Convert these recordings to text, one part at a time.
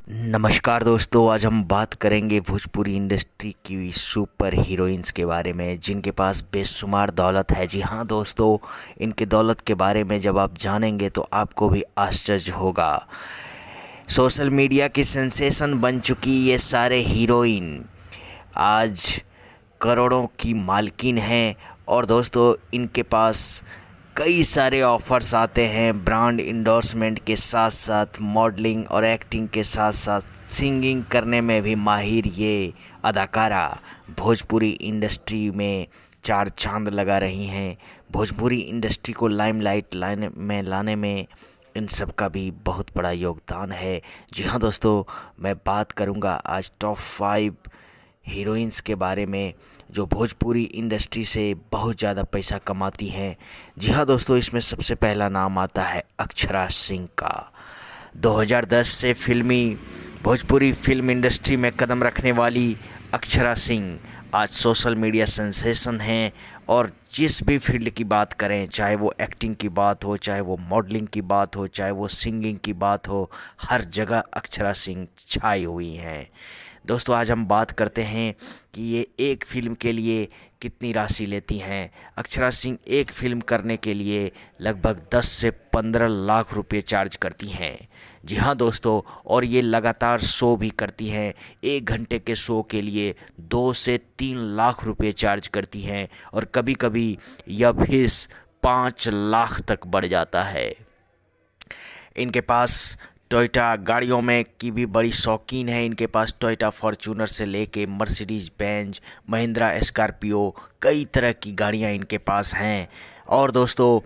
नमस्कार दोस्तों, आज हम बात करेंगे भोजपुरी इंडस्ट्री की सुपर हीरोइंस के बारे में जिनके पास बेशुमार दौलत है। जी हाँ दोस्तों, इनके दौलत के बारे में जब आप जानेंगे तो आपको भी आश्चर्य होगा। सोशल मीडिया की सेंसेशन बन चुकी ये सारे हीरोइन आज करोड़ों की मालकिन हैं। और दोस्तों, इनके पास कई सारे ऑफ़र्स आते हैं ब्रांड इंडोर्समेंट के साथ साथ मॉडलिंग और एक्टिंग के साथ साथ सिंगिंग करने में भी माहिर ये अदाकारा भोजपुरी इंडस्ट्री में चार चांद लगा रही हैं। भोजपुरी इंडस्ट्री को लाइमलाइट लाने में इन सब का भी बहुत बड़ा योगदान है। जी हाँ दोस्तों, मैं बात करूँगा आज टॉप 5 हीरोइंस के बारे में जो भोजपुरी इंडस्ट्री से बहुत ज़्यादा पैसा कमाती हैं। जी हाँ दोस्तों, इसमें सबसे पहला नाम आता है अक्षरा सिंह का। 2010 से भोजपुरी फिल्म इंडस्ट्री में कदम रखने वाली अक्षरा सिंह आज सोशल मीडिया सेंसेशन हैं। और जिस भी फील्ड की बात करें, चाहे वो एक्टिंग की बात हो, चाहे वो मॉडलिंग की बात हो, चाहे वो सिंगिंग की बात हो, हर जगह अक्षरा सिंह छाई हुई हैं। दोस्तों, आज हम बात करते हैं कि ये एक फ़िल्म के लिए कितनी राशि लेती हैं। अक्षरा सिंह एक फ़िल्म करने के लिए लगभग 10 से 15 लाख रुपए चार्ज करती हैं। जी हाँ दोस्तों, और ये लगातार शो भी करती हैं। 1 घंटे के शो के लिए 2 से 3 लाख रुपए चार्ज करती हैं और कभी कभी यह फीस 5 लाख तक बढ़ जाता है। इनके पास टोयोटा गाड़ियों में की भी बड़ी शौकीन है। इनके पास टोयोटा फॉर्च्यूनर से लेके मर्सिडीज़ बेंज, महिंद्रा स्कॉर्पियो, कई तरह की गाड़ियां इनके पास हैं। और दोस्तों,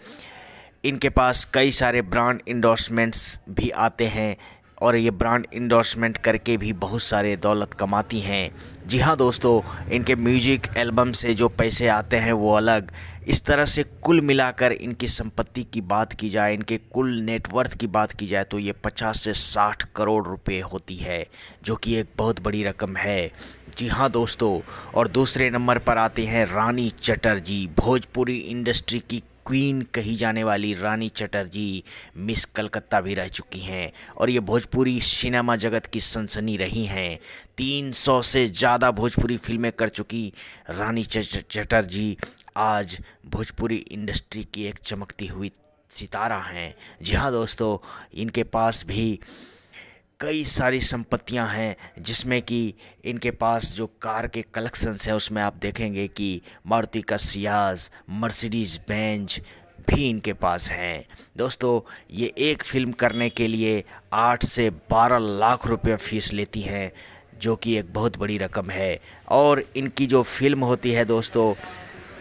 इनके पास कई सारे ब्रांड इंडोर्समेंट्स भी आते हैं और ये ब्रांड इंडोर्समेंट करके भी बहुत सारे दौलत कमाती हैं। जी हाँ दोस्तों, इनके म्यूजिक एल्बम से जो पैसे आते हैं वो अलग। इस तरह से कुल मिलाकर इनकी संपत्ति की बात की जाए, इनके कुल नेटवर्थ की बात की जाए तो ये 50 से 60 करोड़ रुपए होती है, जो कि एक बहुत बड़ी रकम है। जी हाँ दोस्तों, और दूसरे नंबर पर आते हैं रानी चटर्जी। भोजपुरी इंडस्ट्री की क्वीन कही जाने वाली रानी चटर्जी मिस कलकत्ता भी रह चुकी हैं और ये भोजपुरी सिनेमा जगत की सनसनी रही हैं। 300 से ज़्यादा भोजपुरी फिल्में कर चुकी रानी चटर्जी आज भोजपुरी इंडस्ट्री की एक चमकती हुई सितारा हैं। जी हाँ दोस्तों, इनके पास भी कई सारी संपत्तियां हैं, जिसमें कि इनके पास जो कार के कलेक्शंस हैं उसमें आप देखेंगे कि मारुति का सियाज, मर्सिडीज़ बेंज भी इनके पास हैं। दोस्तों, ये एक फ़िल्म करने के लिए 8 से 12 लाख रुपए फ़ीस लेती हैं, जो कि एक बहुत बड़ी रकम है। और इनकी जो फ़िल्म होती है दोस्तों,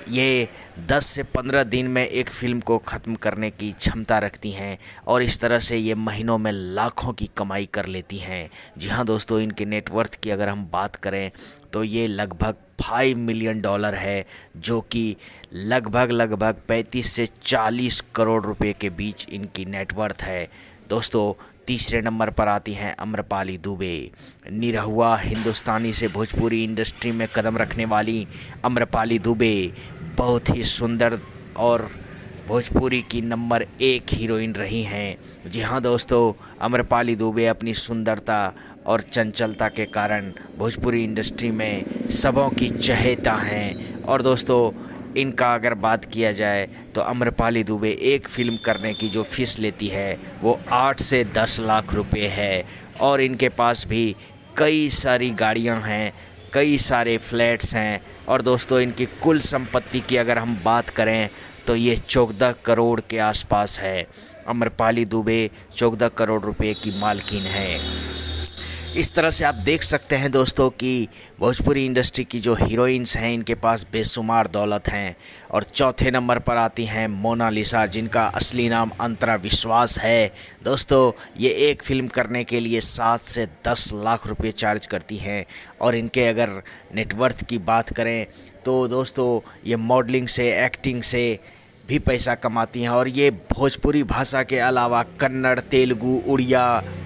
ये 10 से 15 दिन में एक फ़िल्म को ख़त्म करने की क्षमता रखती हैं और इस तरह से ये महीनों में लाखों की कमाई कर लेती हैं। जी हाँ दोस्तों, इनके नेटवर्थ की अगर हम बात करें तो ये लगभग $5 मिलियन है, जो कि लगभग 35 से 40 करोड़ रुपए के बीच इनकी नेटवर्थ है। दोस्तों, तीसरे नंबर पर आती हैं अम्रपाली दुबे। निरहुआ हिंदुस्तानी से भोजपुरी इंडस्ट्री में कदम रखने वाली अम्रपाली दुबे बहुत ही सुंदर और भोजपुरी की नंबर 1 हीरोइन रही हैं। जी हाँ दोस्तों, अम्रपाली दुबे अपनी सुंदरता और चंचलता के कारण भोजपुरी इंडस्ट्री में सबों की चहेता हैं। और दोस्तों, इनका अगर बात किया जाए तो अम्रपाली दुबे एक फ़िल्म करने की जो फ़ीस लेती है वो 8 से 10 लाख रुपए है। और इनके पास भी कई सारी गाड़ियां हैं, कई सारे फ्लैट्स हैं। और दोस्तों, इनकी कुल संपत्ति की अगर हम बात करें तो ये 14 करोड़ के आसपास है। अम्रपाली दुबे 14 करोड़ रुपए की मालकिन है। इस तरह से आप देख सकते हैं दोस्तों कि भोजपुरी इंडस्ट्री की जो हीरोइंस हैं इनके पास बेशुमार दौलत हैं। और चौथे नंबर पर आती हैं मोनालिसा, जिनका असली नाम अंतरा विश्वास है। दोस्तों, ये एक फ़िल्म करने के लिए 7 से 10 लाख रुपए चार्ज करती हैं। और इनके अगर नेटवर्थ की बात करें तो दोस्तों, ये मॉडलिंग से, एक्टिंग से भी पैसा कमाती हैं। और ये भोजपुरी भाषा के अलावा कन्नड़, तेलुगु, उड़िया,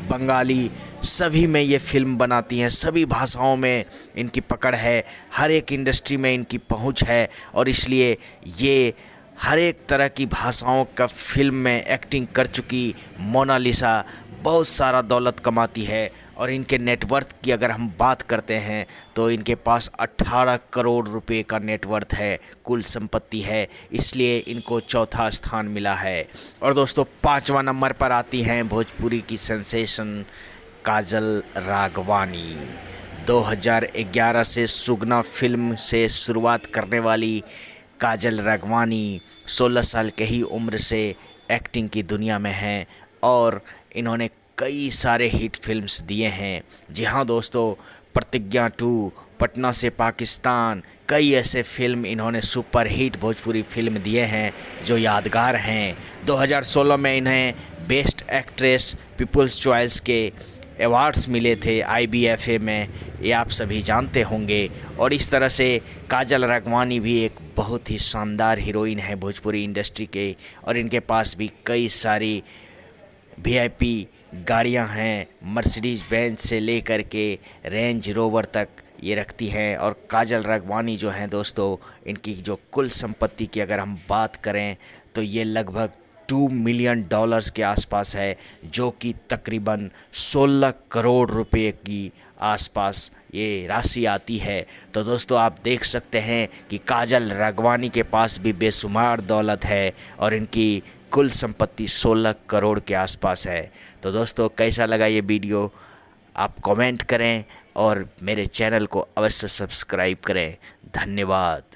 बंगाली सभी में ये फ़िल्म बनाती हैं। सभी भाषाओं में इनकी पकड़ है, हर एक इंडस्ट्री में इनकी पहुंच है और इसलिए ये हर एक तरह की भाषाओं का फ़िल्म में एक्टिंग कर चुकी मोनालिसा बहुत सारा दौलत कमाती है। और इनके नेटवर्थ की अगर हम बात करते हैं तो इनके पास 18 करोड़ रुपए का नेटवर्थ है, कुल संपत्ति है, इसलिए इनको चौथा स्थान मिला है। और दोस्तों 5वां नंबर पर आती हैं भोजपुरी की सेंसेशन काजल राघवानी। 2011 से सुगना फिल्म से शुरुआत करने वाली काजल राघवानी 16 साल के ही उम्र से एक्टिंग की दुनिया में हैं और इन्होंने कई सारे हिट फिल्म्स दिए हैं। जी हाँ दोस्तों, प्रतिज्ञा 2, पटना से पाकिस्तान, कई ऐसे फिल्म इन्होंने सुपर हिट भोजपुरी फिल्म दिए हैं जो यादगार हैं। 2016 में इन्हें बेस्ट एक्ट्रेस पीपल्स चॉइस के अवार्ड्स मिले थे IBFA में, ये आप सभी जानते होंगे। और इस तरह से काजल राघवानी भी एक बहुत ही शानदार हीरोइन है भोजपुरी इंडस्ट्री के, और इनके पास भी कई सारी VIP गाड़ियां हैं, मर्सिडीज़ बेंज से लेकर के रेंज रोवर तक ये रखती हैं। और काजल राघवानी जो हैं दोस्तों, इनकी जो कुल संपत्ति की अगर हम बात करें तो ये लगभग $2 मिलियन के आसपास है, जो कि तकरीबन 16 करोड़ रुपए की आसपास ये राशि आती है। तो दोस्तों आप देख सकते हैं कि काजल राघवानी के पास भी बेशुमार दौलत है और इनकी कुल संपत्ति 16 करोड़ के आसपास है। तो दोस्तों कैसा लगा ये वीडियो, आप कमेंट करें और मेरे चैनल को अवश्य सब्सक्राइब करें। धन्यवाद।